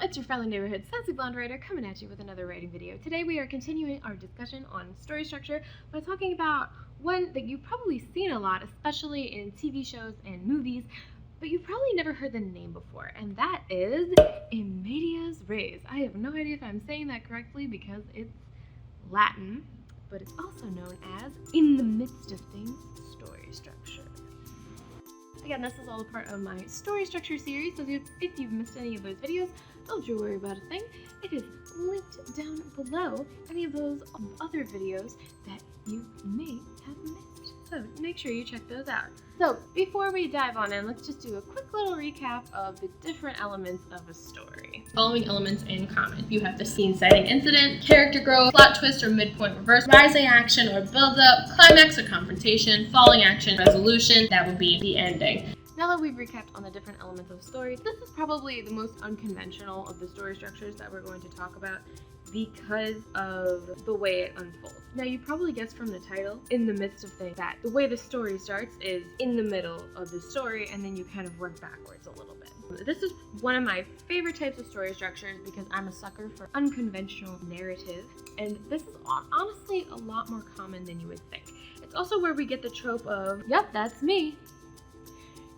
it's your friendly neighborhood sassy blonde writer coming at you with another writing video. Today we are continuing our discussion on story structure by talking about one that you've probably seen a lot, especially in TV shows and movies, but you've probably never heard the name before, and that is in medias res. I have no idea if I'm saying that correctly because it's Latin, but it's also known as in the midst of things story structure. Again, this is all a part of my story structure series, so if you've missed any of those videos, don't you worry about a thing. It is linked down below any of those other videos that you may have missed. So make sure you check those out. So before we dive on in, let's just do a quick little recap of the different elements of a story. Following elements in common. You have the scene setting incident, character growth, plot twist or midpoint reverse, rising action or build up, climax or confrontation, falling action, resolution. That would be the ending. Now that we've recapped on the different elements of story, this is probably the most unconventional of the story structures that we're going to talk about because of the way it unfolds. Now you probably guessed from the title, in the midst of things, that the way the story starts is in the middle of the story and then you kind of work backwards a little bit. This is one of my favorite types of story structures because I'm a sucker for unconventional narrative, and this is honestly a lot more common than you would think. It's also where we get the trope of, yep, that's me.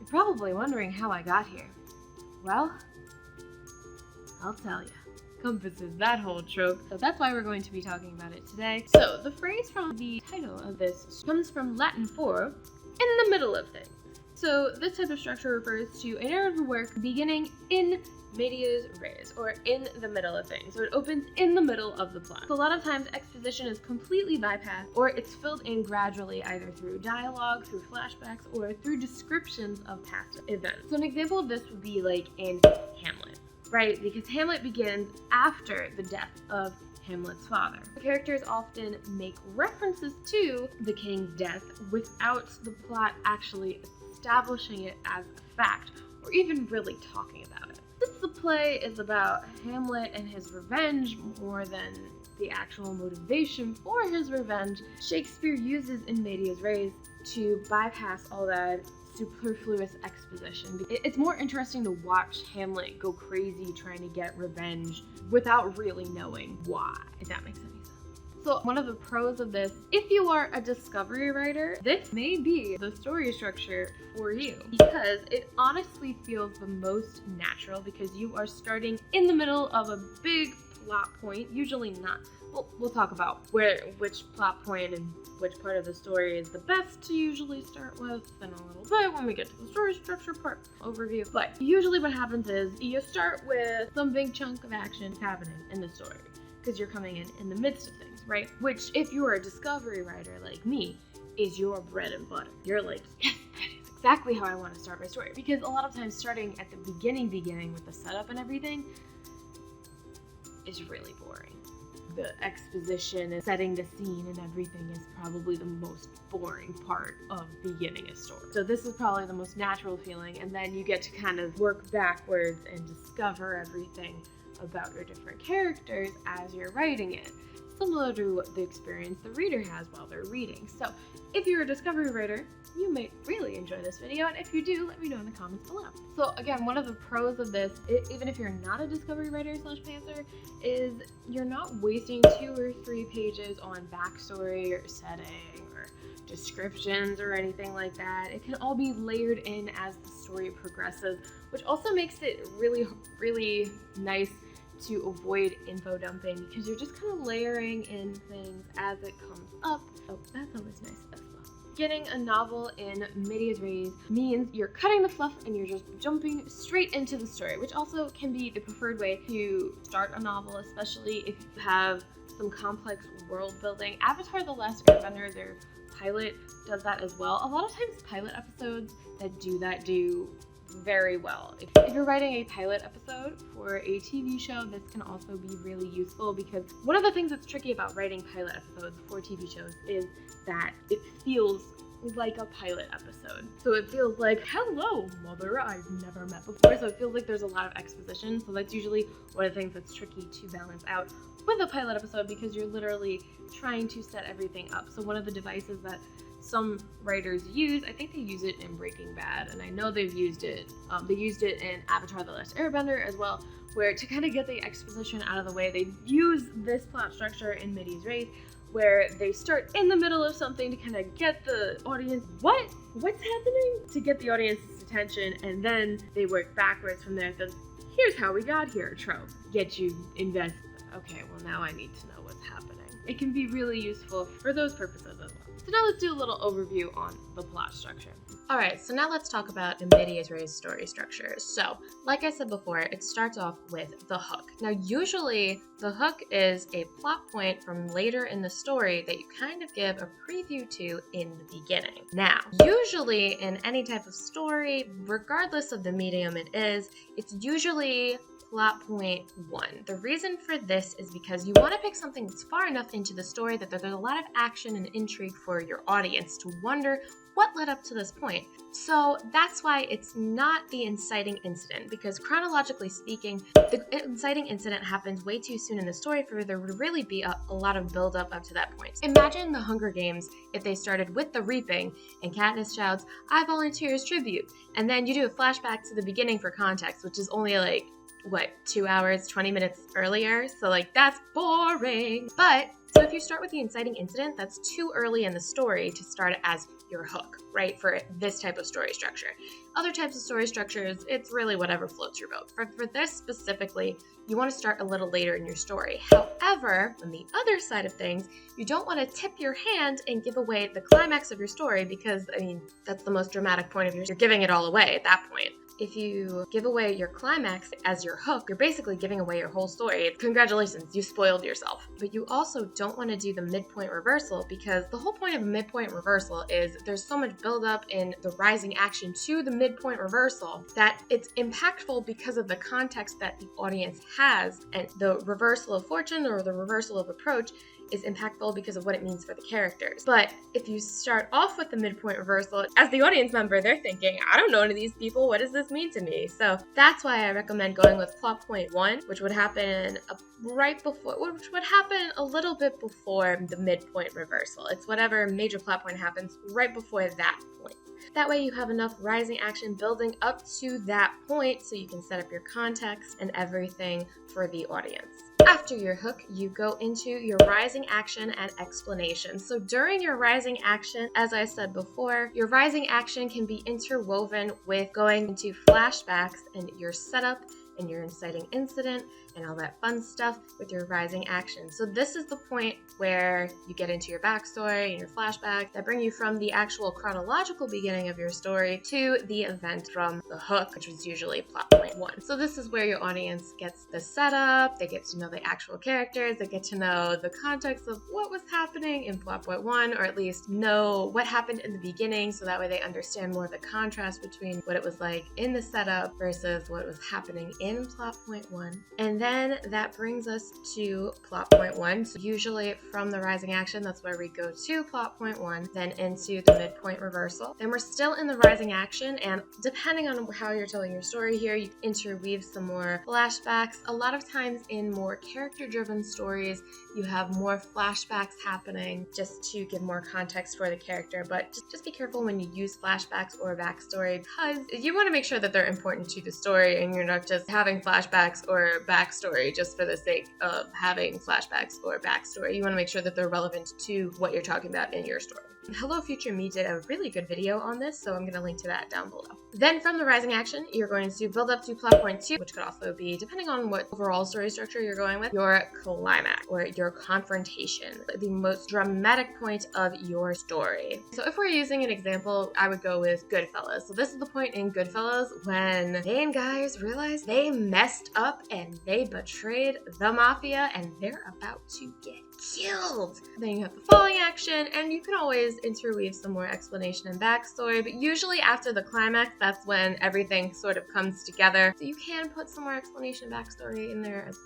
You're probably wondering how I got here. Well, I'll tell you. Encompasses that whole trope, so that's why we're going to be talking about it today. So the phrase from the title of this comes from Latin for in the middle of things. So this type of structure refers to a narrative work beginning in medias res, or in the middle of things. So it opens in the middle of the plot. So a lot of times exposition is completely bypassed, or it's filled in gradually either through dialogue, through flashbacks, or through descriptions of past events. So an example of this would be like in Hamlet. Right, because Hamlet begins after the death of Hamlet's father. The characters often make references to the king's death without the plot actually establishing it as a fact, or even really talking about it. Since the play is about Hamlet and his revenge more than the actual motivation for his revenge, Shakespeare uses in medias res to bypass all that superfluous exposition. It's more interesting to watch Hamlet go crazy trying to get revenge without really knowing why, if that makes any sense. So one of the pros of this, if you are a discovery writer, this may be the story structure for you because it honestly feels the most natural because you are starting in the middle of a big plot point, usually not. We'll talk about which plot point and which part of the story is the best to usually start with in a little bit when we get to the story structure part overview. But usually what happens is you start with some big chunk of action happening in the story because you're coming in the midst of things, right? Which, if you're a discovery writer like me, is your bread and butter. You're like, yes, that is exactly how I want to start my story. Because a lot of times starting at the beginning with the setup and everything is really boring. The exposition and setting the scene and everything is probably the most boring part of beginning a story. So this is probably the most natural feeling, and then you get to kind of work backwards and discover everything about your different characters as you're writing it, similar to the experience the reader has while they're reading. So if you're a discovery writer, you may really enjoy this video, and if you do, let me know in the comments below. So again, one of the pros of this, even if you're not a discovery writer / pantser, is you're not wasting 2 or 3 pages on backstory or setting or descriptions or anything like that. It can all be layered in as the story progresses, which also makes it really, really nice to avoid info dumping because you're just kind of layering in things as it comes up. Oh, that's always nice as well. Getting a novel in medias res means you're cutting the fluff and you're just jumping straight into the story, which also can be the preferred way to start a novel, especially if you have some complex world building. Avatar: The Last Airbender, their pilot, does that as well. A lot of times pilot episodes that do very well. If you're writing a pilot episode for a TV show, this can also be really useful because one of the things that's tricky about writing pilot episodes for TV shows is that it feels like a pilot episode. So it feels like, hello, mother, I've never met before. So it feels like there's a lot of exposition. So that's usually one of the things that's tricky to balance out with a pilot episode, because you're literally trying to set everything up. So one of the devices that some writers use, I think they use it in Breaking Bad, and I know they've used it, they used it in Avatar: The Last Airbender as well, where to kind of get the exposition out of the way, they use this plot structure in Midi's Race, where they start in the middle of something to kind of get the audience, what's happening? To get the audience's attention, and then they work backwards from there. So here's how we got here, trope. Get you invested. Okay, well now I need to know what's happening. It can be really useful for those purposes as well. So now let's do a little overview on the plot structure. Alright, so now let's talk about Midi's Race story structure. So, like I said before, it starts off with the hook. Now, usually, the hook is a plot point from later in the story that you kind of give a preview to in the beginning. Now, usually in any type of story, regardless of the medium it is, it's usually plot point 1. The reason for this is because you want to pick something that's far enough into the story that there's a lot of action and intrigue for your audience to wonder what led up to this point. So that's why it's not the inciting incident, because chronologically speaking, the inciting incident happens way too soon in the story for there to really be a lot of build up to that point. Imagine the Hunger Games if they started with the reaping and Katniss shouts, "I volunteer as tribute," and then you do a flashback to the beginning for context, which is only like 2 hours, 20 minutes earlier? So like, that's boring. But, so if you start with the inciting incident, that's too early in the story to start as your hook, right? For this type of story structure. Other types of story structures, it's really whatever floats your boat. For this specifically, you want to start a little later in your story. However, on the other side of things, you don't want to tip your hand and give away the climax of your story, because, I mean, that's the most dramatic point of you're giving it all away at that point. If you give away your climax as your hook, you're basically giving away your whole story. Congratulations, you spoiled yourself. But you also don't want to do the midpoint reversal, because the whole point of a midpoint reversal is there's so much buildup in the rising action to the midpoint reversal that it's impactful because of the context that the audience has, and the reversal of fortune or the reversal of approach is impactful because of what it means for the characters. But if you start off with the midpoint reversal, as the audience member, they're thinking, I don't know any of these people, what does this mean to me? So that's why I recommend going with plot point 1, which would happen which would happen a little bit before the midpoint reversal. It's whatever major plot point happens right before that point. That way you have enough rising action building up to that point so you can set up your context and everything for the audience. After your hook, you go into your rising action and explanation. So during your rising action, as I said before, your rising action can be interwoven with going into flashbacks and your setup and your inciting incident and all that fun stuff with your rising action. So this is the point where you get into your backstory and your flashback that bring you from the actual chronological beginning of your story to the event from the hook, which is usually plot point 1. So this is where your audience gets the setup, they get to know the actual characters, they get to know the context of what was happening in plot point 1, or at least know what happened in the beginning, so that way they understand more of the contrast between what it was like in the setup versus what was happening in plot point 1. And then that brings us to plot point 1. So usually from the rising action, that's where we go to plot point 1, then into the midpoint reversal. Then we're still in the rising action, and depending on how you're telling your story here, you interweave some more flashbacks. A lot of times in more character-driven stories, you have more flashbacks happening just to give more context for the character, but just be careful when you use flashbacks or backstory, because you want to make sure that they're important to the story and you're not just having flashbacks or backstory just for the sake of having flashbacks or backstory. You want to make sure that they're relevant to what you're talking about in your story. Hello Future Me did a really good video on this, so I'm going to link to that down below. Then from the rising action, you're going to build up to plot point 2, which could also be, depending on what overall story structure you're going with, your climax or your confrontation, the most dramatic point of your story. So if we're using an example, I would go with Goodfellas. So this is the point in Goodfellas when the main guys realize they messed up and they betrayed the mafia and they're about to get killed. Then you have the falling action, and you can always interweave some more explanation and backstory, but usually after the climax, that's when everything sort of comes together. So you can put some more explanation and backstory in there as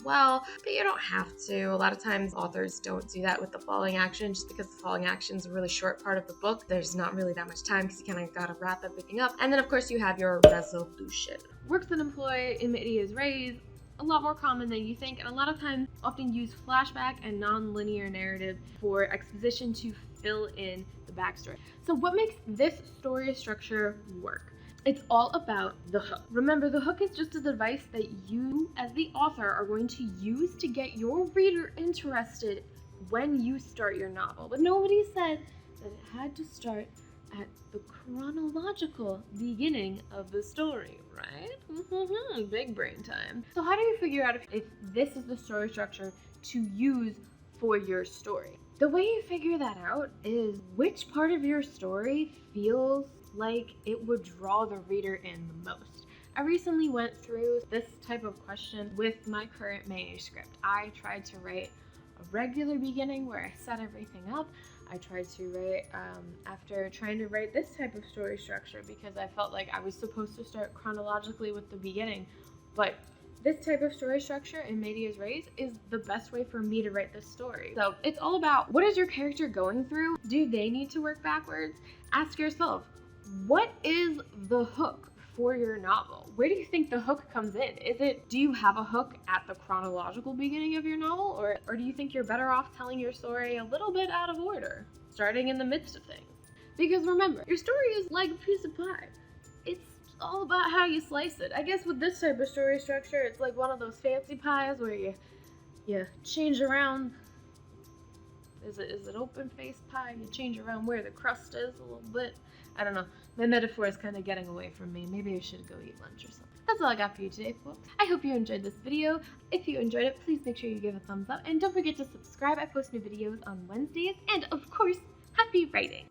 well, but you don't have to. A lot of times authors don't do that with the falling action just because the falling action is a really short part of the book. There's not really that much time because you kind of gotta wrap everything up. And then of course you have your resolution. Works that employ in medias res, a lot more common than you think, and a lot of times often use flashback and non-linear narrative for exposition to fill in the backstory. So what makes this story structure work? It's all about the hook. Remember, the hook is just a device that you, as the author, are going to use to get your reader interested when you start your novel. But nobody said that it had to start at the chronological beginning of the story, right? Big brain time. So how do you figure out if this is the story structure to use for your story? The way you figure that out is which part of your story feels like it would draw the reader in the most. I recently went through this type of question with my current manuscript. I tried to write a regular beginning where I set everything up. I tried to write, after trying to write this type of story structure, because I felt like I was supposed to start chronologically with the beginning, but this type of story structure in medias res is the best way for me to write this story. So it's all about, what is your character going through? Do they need to work backwards? Ask yourself, what is the hook for your novel? Where do you think the hook comes in? Do you have a hook at the chronological beginning of your novel? Or do you think you're better off telling your story a little bit out of order, starting in the midst of things? Because remember, your story is like a piece of pie. It's all about how you slice it. I guess with this type of story structure, it's like one of those fancy pies where you change around. Is it open-faced pie? You change around where the crust is a little bit. I don't know. My metaphor is kind of getting away from me. Maybe I should go eat lunch or something. That's all I got for you today, folks. I hope you enjoyed this video. If you enjoyed it, please make sure you give a thumbs up. And don't forget to subscribe. I post new videos on Wednesdays. And of course, happy writing!